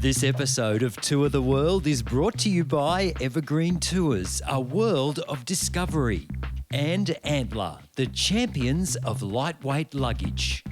This episode of Tour the World is brought to you by Evergreen Tours, a world of discovery, and Antler, the champions of lightweight luggage.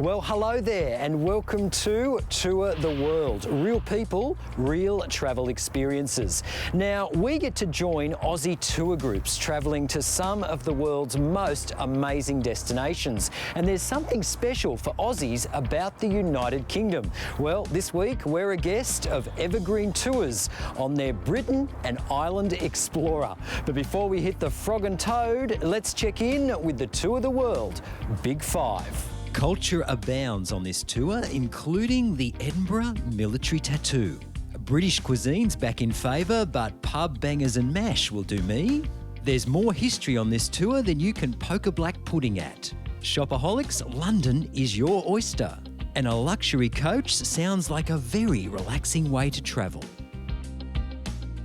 Well, hello there and welcome to Tour the World. Real people, real travel experiences. Now, we get to join Aussie tour groups travelling to some of the world's most amazing destinations. And there's something special for Aussies about the United Kingdom. Well, this week we're a guest of Evergreen Tours on their Britain and Ireland Explorer. But before we hit the frog and toad, let's check in with the Tour the World Big Five. Culture abounds on this tour, including the Edinburgh military tattoo. British cuisine's back in favour, but pub bangers and mash will do me. There's more history on this tour than you can poke a black pudding at. Shopaholics, London is your oyster. And a luxury coach sounds like a very relaxing way to travel.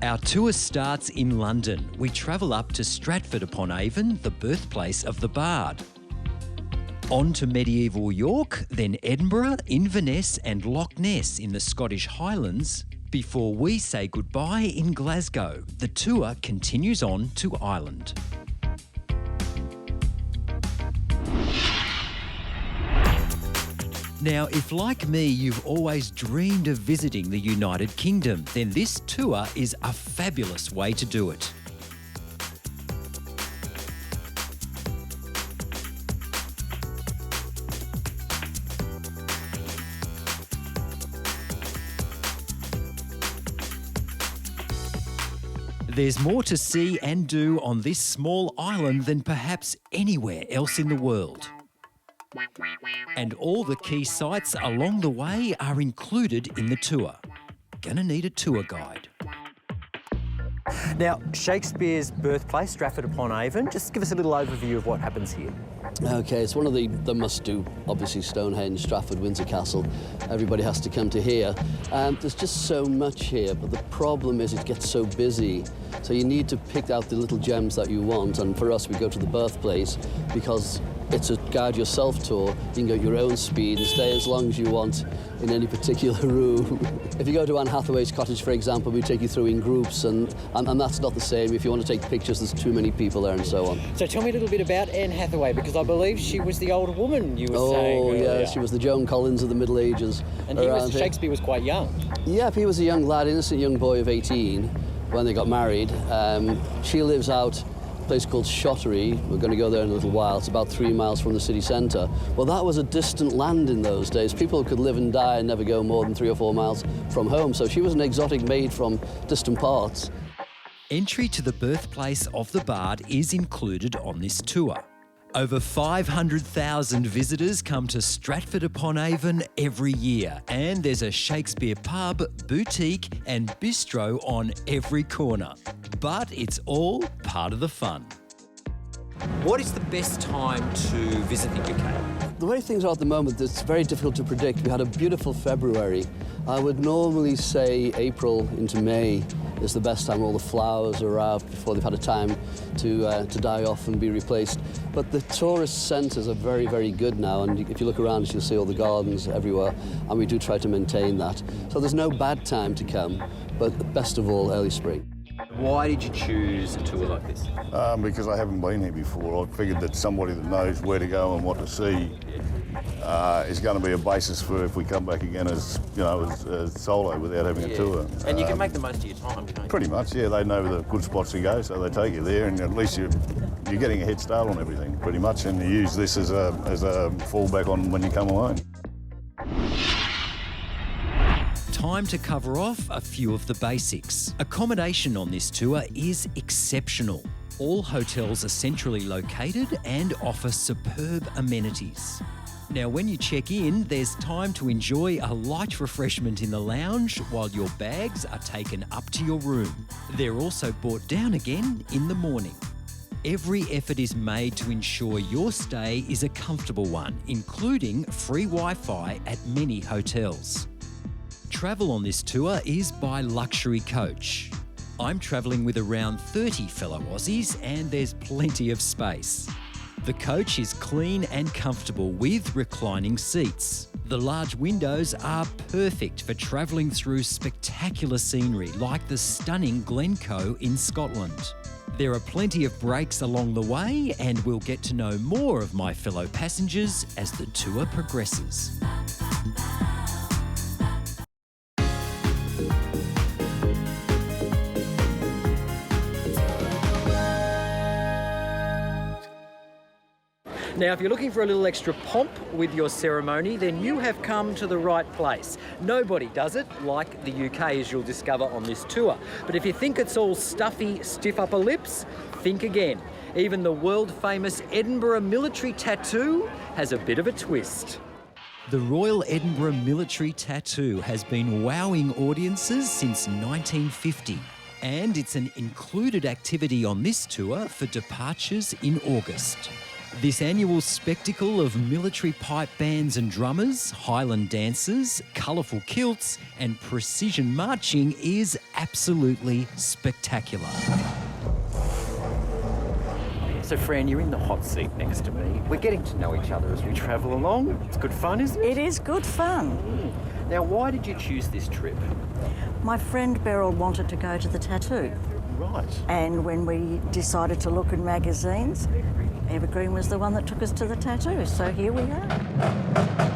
Our tour starts in London. We travel up to Stratford-upon-Avon, the birthplace of the Bard. On to medieval York, then Edinburgh, Inverness and Loch Ness in the Scottish Highlands, before we say goodbye in Glasgow. The tour continues on to Ireland. Now, if like me, you've always dreamed of visiting the United Kingdom, then this tour is a fabulous way to do it. There's more to see and do on this small island than perhaps anywhere else in the world. And all the key sites along the way are included in the tour. Gonna need a tour guide. Now, Shakespeare's birthplace, Stratford-upon-Avon, just give us a little overview of what happens here. Okay, it's one of the must-do, obviously Stonehenge, Stratford, Windsor Castle. Everybody has to come to here. There's just so much here, but the problem is it gets so busy. So you need to pick out the little gems that you want, and for us we go to the birthplace because it's a guide yourself tour. You can go at your own speed and stay as long as you want in any particular room. If you go to Anne Hathaway's cottage, for example, we take you through in groups, and that's not the same. If you want to take pictures, there's too many people there and so on. So tell me a little bit about Anne Hathaway, because I believe she was the older woman you were saying earlier. Oh, yeah, she was the Joan Collins of the Middle Ages. And Shakespeare was quite young. Yeah, he was a young lad, innocent young boy of 18 when they got married. She lives out a place called Shottery. We're going to go there in a little while. It's about 3 miles from the city centre. Well, that was a distant land in those days. People could live and die and never go more than 3 or 4 miles from home. So she was an exotic maid from distant parts. Entry to the birthplace of the Bard is included on this tour. Over 500,000 visitors come to Stratford-upon-Avon every year, and there's a Shakespeare pub, boutique and bistro on every corner. But it's all part of the fun. What is the best time to visit the UK? The way things are at the moment, it's very difficult to predict. We had a beautiful February. I would normally say April into May is the best time. All the flowers are out before they've had a time to die off and be replaced. But the tourist centres are very, very good now, and if you look around, you'll see all the gardens everywhere, and we do try to maintain that. So there's no bad time to come, but best of all, early spring. Why did you choose a tour like this? Because I haven't been here before. I figured that somebody that knows where to go and what to see is going to be a basis for if we come back again as, you know, as solo without having a tour. And you can make the most of your time, can't you? Pretty much, yeah. They know the good spots to go, so they take you there, and at least you're getting a head start on everything, pretty much, and you use this as a fallback on when you come alone. Time to cover off a few of the basics. Accommodation on this tour is exceptional. All hotels are centrally located and offer superb amenities. Now, when you check in, there's time to enjoy a light refreshment in the lounge while your bags are taken up to your room. They're also brought down again in the morning. Every effort is made to ensure your stay is a comfortable one, including free Wi-Fi at many hotels. Travel on this tour is by Luxury Coach. I'm travelling with around 30 fellow Aussies and there's plenty of space. The coach is clean and comfortable with reclining seats. The large windows are perfect for travelling through spectacular scenery like the stunning Glencoe in Scotland. There are plenty of breaks along the way and we'll get to know more of my fellow passengers as the tour progresses. Now, if you're looking for a little extra pomp with your ceremony, then you have come to the right place. Nobody does it like the UK, as you'll discover on this tour. But if you think it's all stuffy, stiff upper lips, think again. Even the world-famous Edinburgh military tattoo has a bit of a twist. The Royal Edinburgh Military Tattoo has been wowing audiences since 1950. And it's an included activity on this tour for departures in August. This annual spectacle of military pipe bands and drummers, Highland dancers, colourful kilts and precision marching is absolutely spectacular. So Fran, you're in the hot seat next to me. We're getting to know each other as we travel along. It's good fun, isn't it? It is good fun. Now, why did you choose this trip? My friend Beryl wanted to go to the tattoo. Right. And when we decided to look in magazines, Evergreen was the one that took us to the tattoo. So here we are.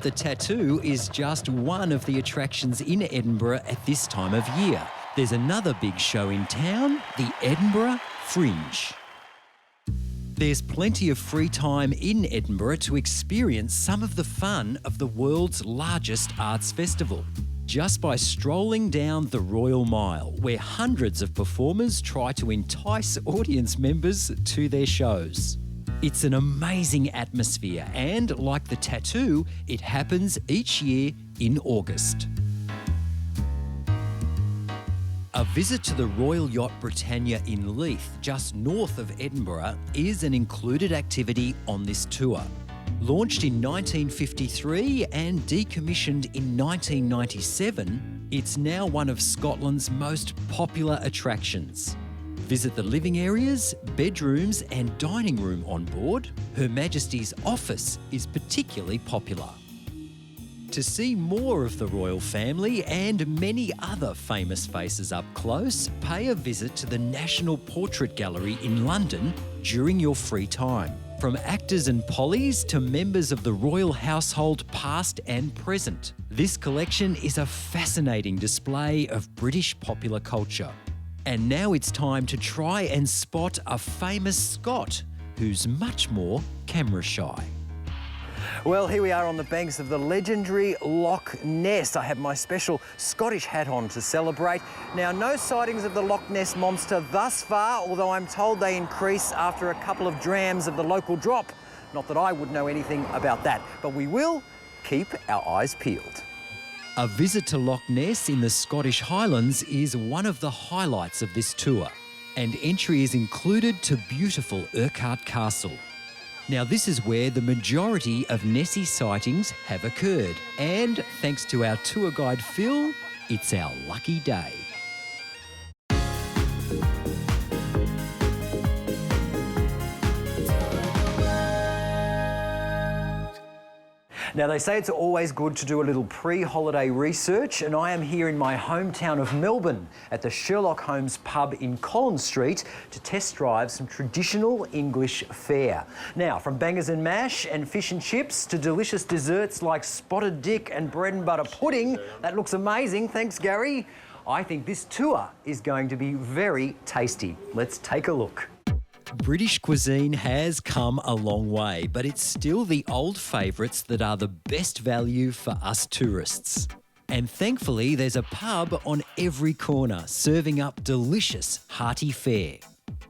The tattoo is just one of the attractions in Edinburgh at this time of year. There's another big show in town, the Edinburgh Fringe. There's plenty of free time in Edinburgh to experience some of the fun of the world's largest arts festival. Just by strolling down the Royal Mile, where hundreds of performers try to entice audience members to their shows. It's an amazing atmosphere and, like the tattoo, it happens each year in August. A visit to the Royal Yacht Britannia in Leith, just north of Edinburgh, is an included activity on this tour. Launched in 1953 and decommissioned in 1997, it's now one of Scotland's most popular attractions. Visit the living areas, bedrooms and dining room on board. Her Majesty's office is particularly popular. To see more of the royal family and many other famous faces up close, pay a visit to the National Portrait Gallery in London during your free time. From actors and pollies to members of the royal household past and present, this collection is a fascinating display of British popular culture. And now it's time to try and spot a famous Scot who's much more camera shy. Well, here we are on the banks of the legendary Loch Ness. I have my special Scottish hat on to celebrate. Now, no sightings of the Loch Ness monster thus far, although I'm told they increase after a couple of drams of the local drop. Not that I would know anything about that, but we will keep our eyes peeled. A visit to Loch Ness in the Scottish Highlands is one of the highlights of this tour, and entry is included to beautiful Urquhart Castle. Now, this is where the majority of Nessie sightings have occurred, and thanks to our tour guide Phil, it's our lucky day. Now, they say it's always good to do a little pre-holiday research, and I am here in my hometown of Melbourne at the Sherlock Holmes pub in Collins Street to test drive some traditional English fare. Now, from bangers and mash and fish and chips to delicious desserts like spotted dick and bread and butter pudding, that looks amazing. Thanks, Gary. I think this tour is going to be very tasty. Let's take a look. British cuisine has come a long way, but it's still the old favourites that are the best value for us tourists. And thankfully, there's a pub on every corner serving up delicious hearty fare.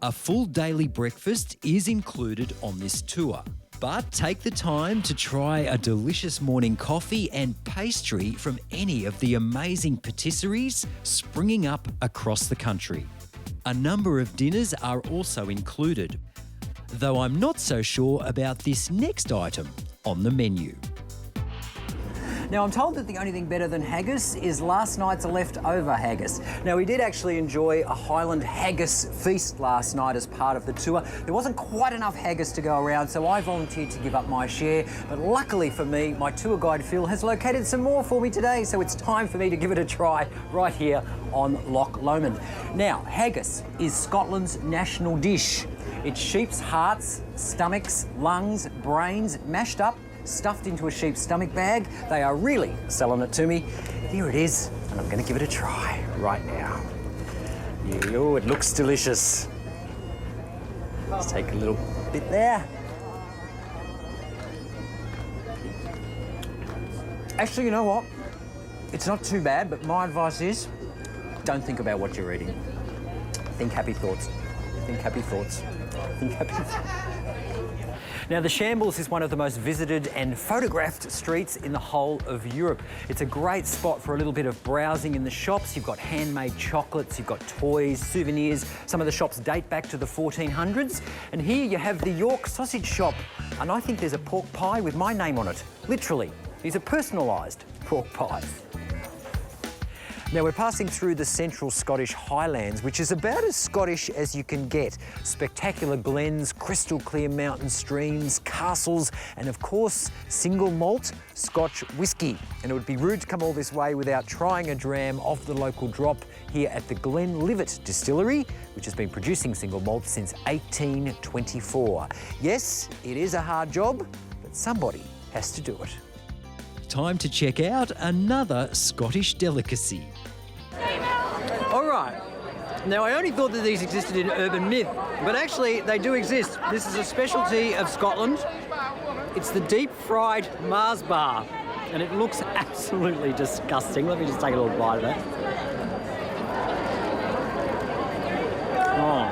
A full daily breakfast is included on this tour. But take the time to try a delicious morning coffee and pastry from any of the amazing patisseries springing up across the country. A number of dinners are also included, though I'm not so sure about this next item on the menu. Now, I'm told that the only thing better than haggis is last night's leftover haggis. Now, we did actually enjoy a Highland haggis feast last night as part of the tour. There wasn't quite enough haggis to go around, so I volunteered to give up my share. But luckily for me, my tour guide Phil has located some more for me today, so it's time for me to give it a try right here on Loch Lomond. Now, haggis is Scotland's national dish. It's sheep's hearts, stomachs, lungs, brains, mashed up, stuffed into a sheep's stomach bag. They are really selling it to me. Here it is, and I'm going to give it a try right now. Oh, it looks delicious. Let's take a little bit there. Actually, you know what? It's not too bad, but my advice is don't think about what you're eating. Think happy thoughts. Think happy thoughts. Think happy thoughts. Now, the Shambles is one of the most visited and photographed streets in the whole of Europe. It's a great spot for a little bit of browsing in the shops. You've got handmade chocolates, you've got toys, souvenirs. Some of the shops date back to the 1400s. And here you have the York Sausage Shop. And I think there's a pork pie with my name on it. Literally, these are personalised pork pies. Now, we're passing through the central Scottish Highlands, which is about as Scottish as you can get. Spectacular glens, crystal clear mountain streams, castles, and of course, single malt Scotch whisky. And it would be rude to come all this way without trying a dram off the local drop here at the Glenlivet Distillery, which has been producing single malt since 1824. Yes, it is a hard job, but somebody has to do it. Time to check out another Scottish delicacy. All right. Now, I only thought that these existed in urban myth, but actually they do exist. This is a specialty of Scotland. It's the deep-fried Mars bar, and it looks absolutely disgusting. Let me just take a little bite of that. Oh,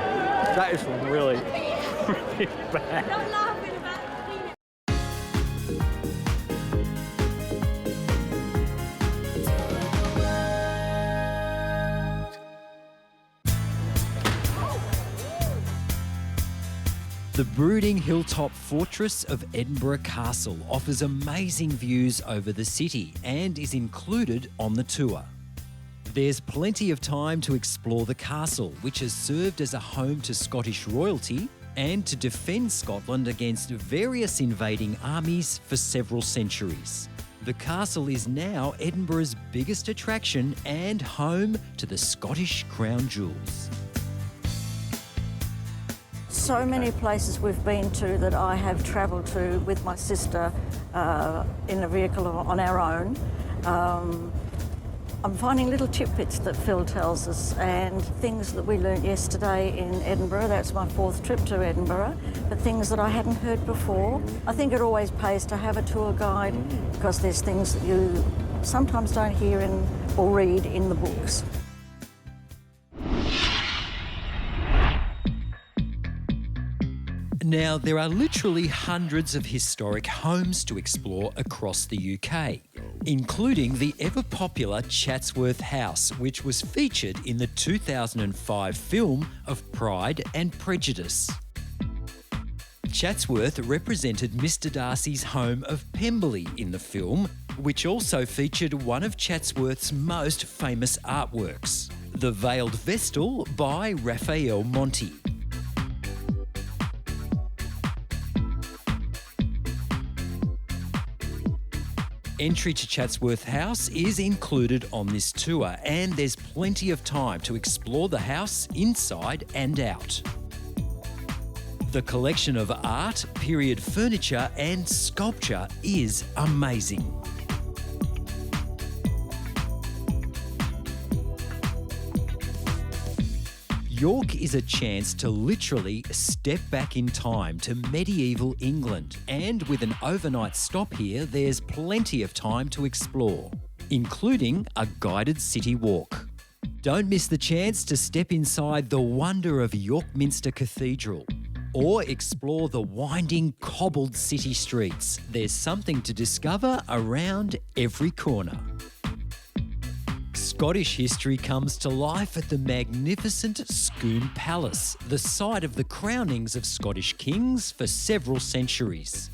that is really, really bad. The brooding hilltop fortress of Edinburgh Castle offers amazing views over the city and is included on the tour. There's plenty of time to explore the castle, which has served as a home to Scottish royalty and to defend Scotland against various invading armies for several centuries. The castle is now Edinburgh's biggest attraction and home to the Scottish crown jewels. So many places we've been to that I have travelled to with my sister in a vehicle on our own. I'm finding little tidbits that Phil tells us and things that we learnt yesterday in Edinburgh. That's my 4th trip to Edinburgh, but things that I hadn't heard before. I think it always pays to have a tour guide because there's things that you sometimes don't hear or read in the books. Now, there are literally hundreds of historic homes to explore across the UK, including the ever-popular Chatsworth House, which was featured in the 2005 film of Pride and Prejudice. Chatsworth represented Mr. Darcy's home of Pemberley in the film, which also featured one of Chatsworth's most famous artworks, The Veiled Vestal by Raphael Monti. Entry to Chatsworth House is included on this tour, and there's plenty of time to explore the house inside and out. The collection of art, period furniture and sculpture is amazing. York is a chance to literally step back in time to medieval England, and with an overnight stop here, there's plenty of time to explore, including a guided city walk. Don't miss the chance to step inside the wonder of York Minster Cathedral, or explore the winding, cobbled city streets. There's something to discover around every corner. Scottish history comes to life at the magnificent Scone Palace, the site of the crownings of Scottish kings for several centuries.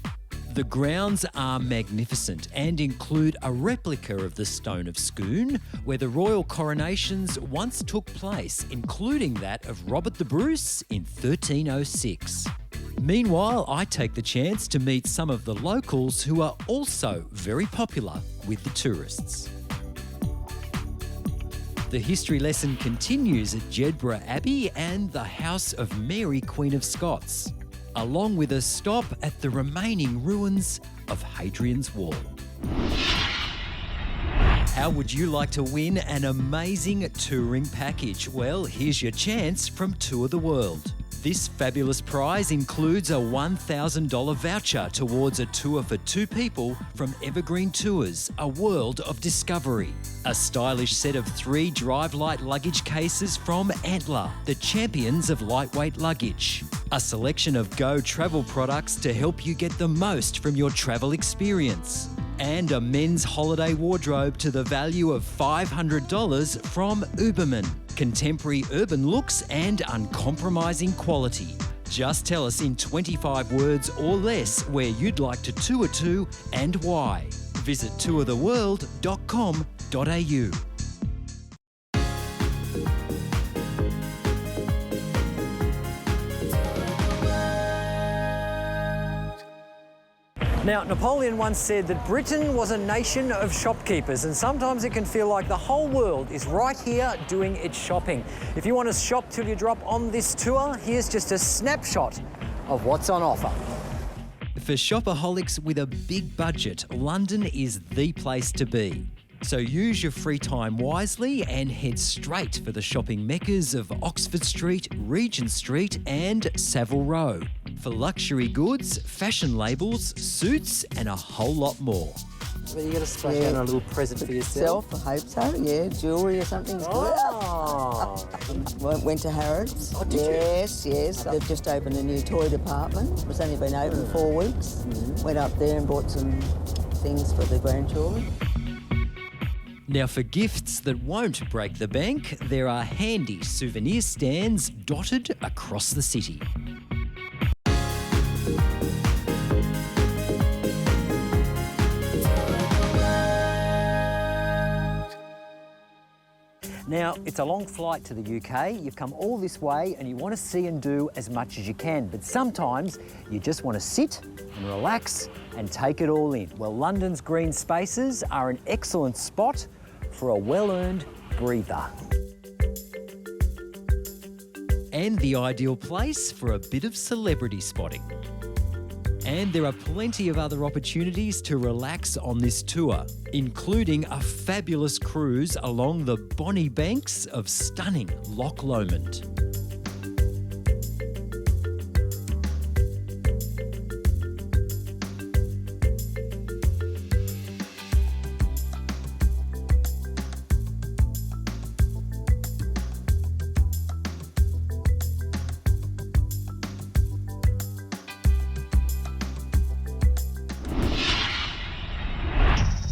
The grounds are magnificent and include a replica of the Stone of Scone, where the royal coronations once took place, including that of Robert the Bruce in 1306. Meanwhile, I take the chance to meet some of the locals who are also very popular with the tourists. The history lesson continues at Jedburgh Abbey and the House of Mary, Queen of Scots, along with a stop at the remaining ruins of Hadrian's Wall. How would you like to win an amazing touring package? Well, here's your chance from Tour the World. This fabulous prize includes a $1,000 voucher towards a tour for 2 people from Evergreen Tours, a world of discovery. A stylish set of 3 Drive Light luggage cases from Antler, the champions of lightweight luggage. A selection of Go travel products to help you get the most from your travel experience. And a men's holiday wardrobe to the value of $500 from Uberman. Contemporary urban looks and uncompromising quality. Just tell us in 25 words or less where you'd like to tour to and why. Visit tourtheworld.com.au. Now, Napoleon once said that Britain was a nation of shopkeepers, and sometimes it can feel like the whole world is right here doing its shopping. If you want to shop till you drop on this tour, here's just a snapshot of what's on offer. For shopaholics with a big budget, London is the place to be. So use your free time wisely and head straight for the shopping meccas of Oxford Street, Regent Street and Savile Row. For luxury goods, fashion labels, suits and a whole lot more. Well, you got to splash out a little present for yourself. I hope so, yeah. Jewellery or something's Oh. good. Went to Harrods. Oh, did you? Yes. They've just opened a new toy department. It's only been open 4 weeks. Went up there and bought some things for the grandchildren. Now, for gifts that won't break the bank, there are handy souvenir stands dotted across the city. Now, it's a long flight to the UK. You've come all this way and you want to see and do as much as you can. But sometimes you just want to sit and relax and take it all in. Well, London's green spaces are an excellent spot for a well-earned breather. And the ideal place for a bit of celebrity spotting. And there are plenty of other opportunities to relax on this tour, including a fabulous cruise along the bonny banks of stunning Loch Lomond.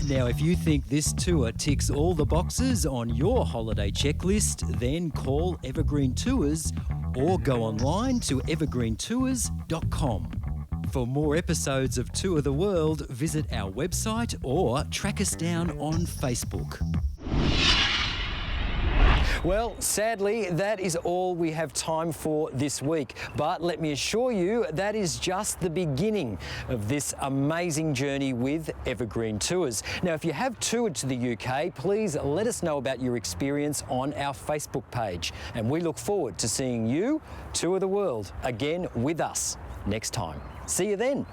Now, if you think this tour ticks all the boxes on your holiday checklist, then call Evergreen Tours or go online to evergreentours.com. For more episodes of Tour the World, visit our website or track us down on Facebook. Well, sadly, that is all we have time for this week. But let me assure you, that is just the beginning of this amazing journey with Evergreen Tours. Now, if you have toured to the UK, please let us know about your experience on our Facebook page. And we look forward to seeing you tour the world again with us next time. See you then.